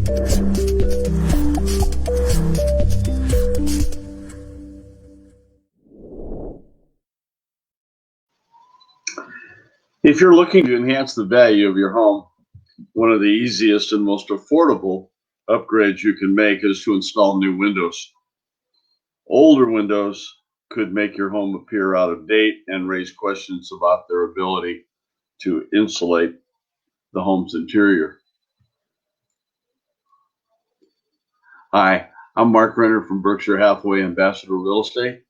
If you're looking to enhance the value of your home, one of the easiest and most affordable upgrades you can make is to install new windows. Older windows could make your home appear out of date and raise questions about their ability to insulate the home's interior. Hi, I'm Mark Renner from Berkshire Hathaway Ambassador Real Estate.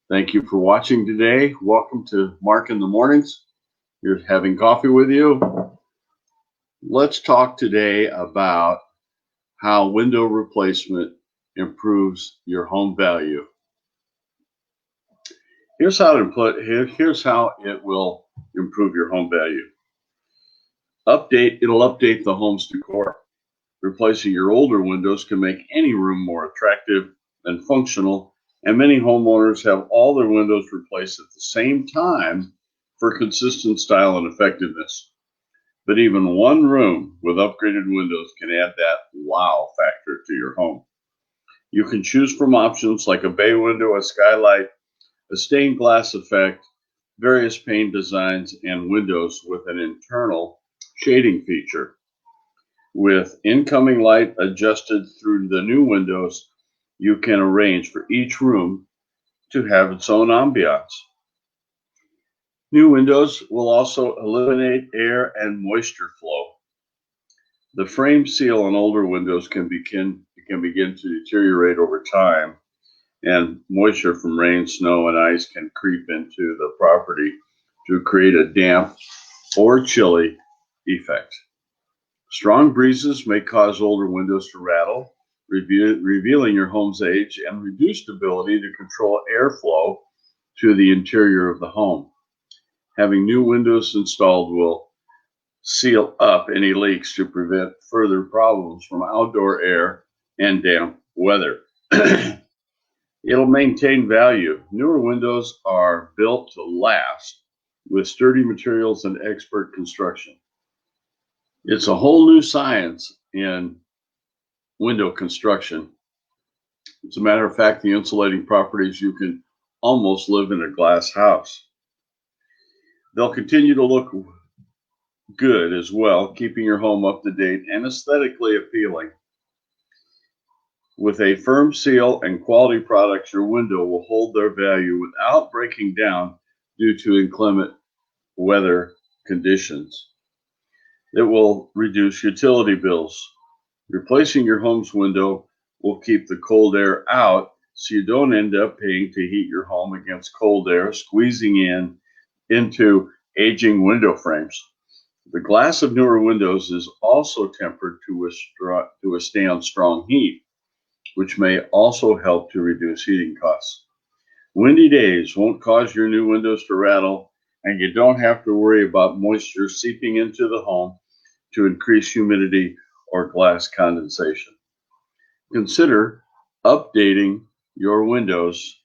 Thank you for watching today. Welcome to Mark in the Mornings. Here's having coffee with you. Let's talk today about how window replacement improves your home value. Here's how it will improve your home value. It'll update the home's decor. Replacing your older windows can make any room more attractive and functional, and many homeowners have all their windows replaced at the same time for consistent style and effectiveness. But even one room with upgraded windows can add that wow factor to your home. You can choose from options like a bay window, a skylight, a stained glass effect, various pane designs, and windows with an internal shading feature. With incoming light adjusted through the new windows, you can arrange for each room to have its own ambiance. New windows will also eliminate air and moisture flow. The frame seal on older windows can begin to deteriorate over time, and moisture from rain, snow, and ice can creep into the property to create a damp or chilly effect. Strong breezes may cause older windows to rattle, revealing your home's age and reduced ability to control airflow to the interior of the home. Having new windows installed will seal up any leaks to prevent further problems from outdoor air and damp weather. It'll maintain value. Newer windows are built to last with sturdy materials and expert construction. It's a whole new science in window construction. As a matter of fact, the insulating properties, you can almost live in a glass house. They'll continue to look good as well, keeping your home up to date and aesthetically appealing. With a firm seal and quality products, your window will hold their value without breaking down due to inclement weather conditions. It will reduce utility bills. Replacing your home's window will keep the cold air out so you don't end up paying to heat your home against cold air, squeezing into aging window frames. The glass of newer windows is also tempered to withstand strong heat, which may also help to reduce heating costs. Windy days won't cause your new windows to rattle, and you don't have to worry about moisture seeping into the home to increase humidity or glass condensation. Consider updating your windows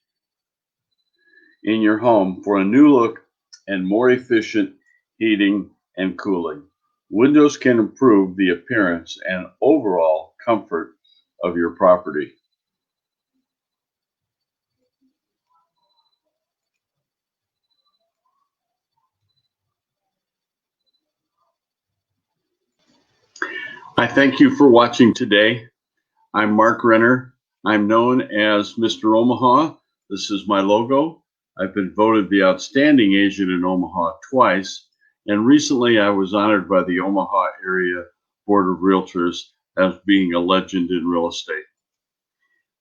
in your home for a new look and more efficient heating and cooling. Windows can improve the appearance and overall comfort of your property. I thank you for watching today. I'm Mark Renner. I'm known as Mr. Omaha. This is my logo. I've been voted the outstanding agent in Omaha twice, and recently I was honored by the Omaha Area Board of Realtors as being a legend in real estate.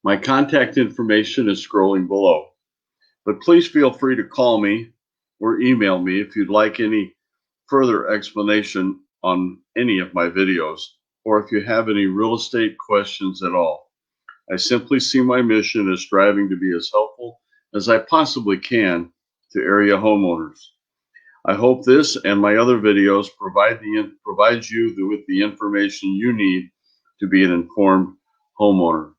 My contact information is scrolling below, but please feel free to call me or email me if you'd like any further explanation on any of my videos, or if you have any real estate questions at all. I simply see my mission as striving to be as helpful as I possibly can to area homeowners. I hope this and my other videos provides you with the information you need to be an informed homeowner.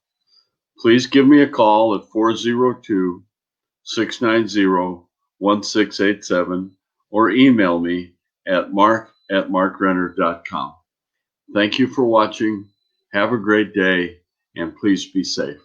Please give me a call at 402-690-1687 or email me at mark@markrenner.com. Thank you for watching. Have a great day, and please be safe.